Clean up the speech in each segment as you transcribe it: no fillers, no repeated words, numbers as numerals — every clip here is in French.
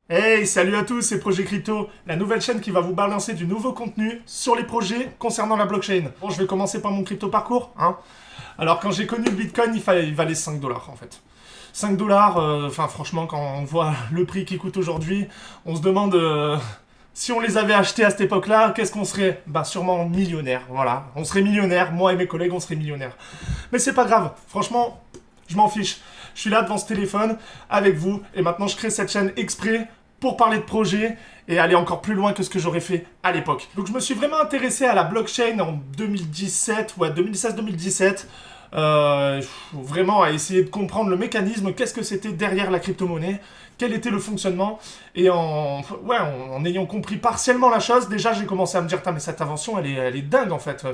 Hey, salut à tous, c'est Projet Crypto, la nouvelle chaîne qui va vous balancer du nouveau contenu sur les projets concernant la blockchain. Bon, je vais commencer par mon crypto parcours, hein. Alors, quand j'ai connu le Bitcoin, il valait 5 dollars en fait. 5 dollars, enfin franchement, quand on voit le prix qu'il coûte aujourd'hui, on se demande si on les avait achetés à cette époque-là, qu'est-ce qu'on serait? Bah sûrement millionnaire, voilà. On serait millionnaire, moi et mes collègues, on serait millionnaires. Mais c'est pas grave, franchement, je m'en fiche. Je suis là devant ce téléphone avec vous et maintenant je crée cette chaîne exprès pour parler de projets et aller encore plus loin que ce que j'aurais fait à l'époque. Donc je me suis vraiment intéressé à la blockchain en 2017, ouais 2016-2017. Vraiment à essayer de comprendre le mécanisme, qu'est-ce que c'était derrière la crypto-monnaie, quel était le fonctionnement, et en ayant compris partiellement la chose, déjà j'ai commencé à me dire, mais cette invention elle est dingue en fait,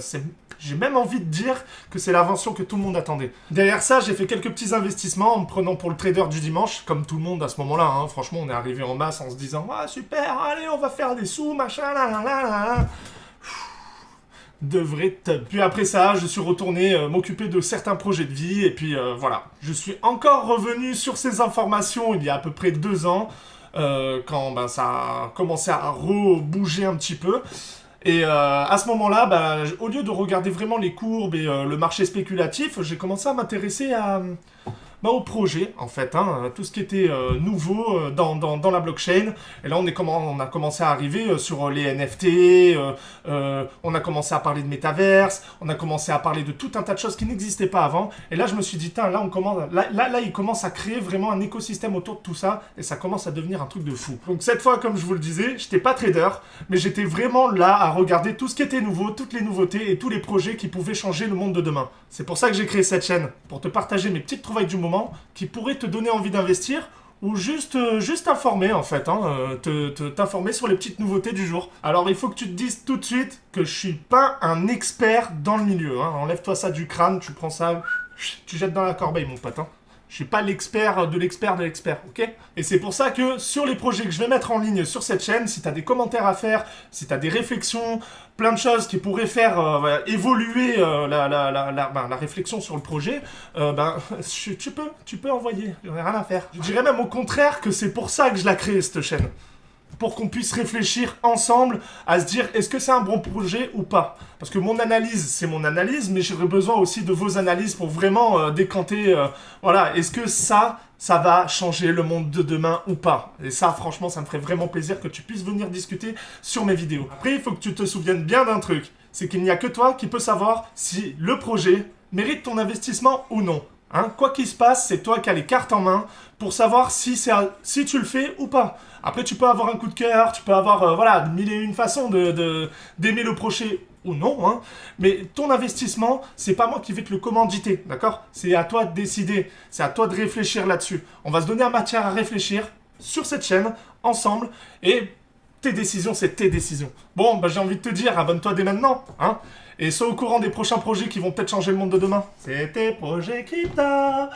j'ai même envie de dire que c'est l'invention que tout le monde attendait. Derrière ça, j'ai fait quelques petits investissements en me prenant pour le trader du dimanche, comme tout le monde à ce moment-là, hein. Franchement on est arrivé en masse en se disant, ah super, allez on va faire des sous, machin, là là là là. De vrai top. Puis après ça, je suis retourné m'occuper de certains projets de vie, et puis voilà. Je suis encore revenu sur ces informations il y a à peu près 2 ans, quand ça a commencé à rebouger un petit peu. Et à ce moment-là, au lieu de regarder vraiment les courbes et le marché spéculatif, j'ai commencé à m'intéresser au projet, en fait, hein, tout ce qui était nouveau dans la blockchain. Et là, on a commencé à arriver sur les NFT, on a commencé à parler de métaverse, on a commencé à parler de tout un tas de choses qui n'existaient pas avant. Et là, je me suis dit, là, il commence à créer vraiment un écosystème autour de tout ça, et ça commence à devenir un truc de fou. Donc cette fois, comme je vous le disais, j'étais pas trader, mais j'étais vraiment là à regarder tout ce qui était nouveau, toutes les nouveautés et tous les projets qui pouvaient changer le monde de demain. C'est pour ça que j'ai créé cette chaîne, pour te partager mes petites trouvailles du moment, qui pourrait te donner envie d'investir ou juste t'informer en fait, hein, t'informer sur les petites nouveautés du jour. Alors il faut que tu te dises tout de suite que je suis pas un expert dans le milieu, hein. Enlève-toi ça du crâne, tu prends ça, tu jettes dans la corbeille mon pote, hein. Je suis pas l'expert de l'expert de l'expert, ok? Et c'est pour ça que sur les projets que je vais mettre en ligne sur cette chaîne, si tu as des commentaires à faire, si tu as des réflexions, plein de choses qui pourraient faire évoluer la réflexion sur le projet, tu peux envoyer, j'en ai rien à faire. Je dirais même au contraire que c'est pour ça que je la crée cette chaîne. Pour qu'on puisse réfléchir ensemble à se dire est-ce que c'est un bon projet ou pas. Parce que mon analyse, c'est mon analyse, mais j'aurais besoin aussi de vos analyses pour vraiment décanter, voilà, est-ce que ça va changer le monde de demain ou pas. Et ça, franchement, ça me ferait vraiment plaisir que tu puisses venir discuter sur mes vidéos. Après, il faut que tu te souviennes bien d'un truc, c'est qu'il n'y a que toi qui peux savoir si le projet mérite ton investissement ou non. Hein, quoi qu'il se passe, c'est toi qui as les cartes en main pour savoir si tu le fais ou pas. Après, tu peux avoir un coup de cœur, tu peux avoir mille et une façons d'aimer le projet ou non, hein. Mais ton investissement, c'est pas moi qui vais te le commanditer, d'accord? C'est à toi de décider, c'est à toi de réfléchir là-dessus. On va se donner en matière à réfléchir sur cette chaîne, ensemble, et tes décisions, c'est tes décisions. Bon, j'ai envie de te dire, abonne-toi dès maintenant, hein, et sois au courant des prochains projets qui vont peut-être changer le monde de demain. C'était Projet Crypto.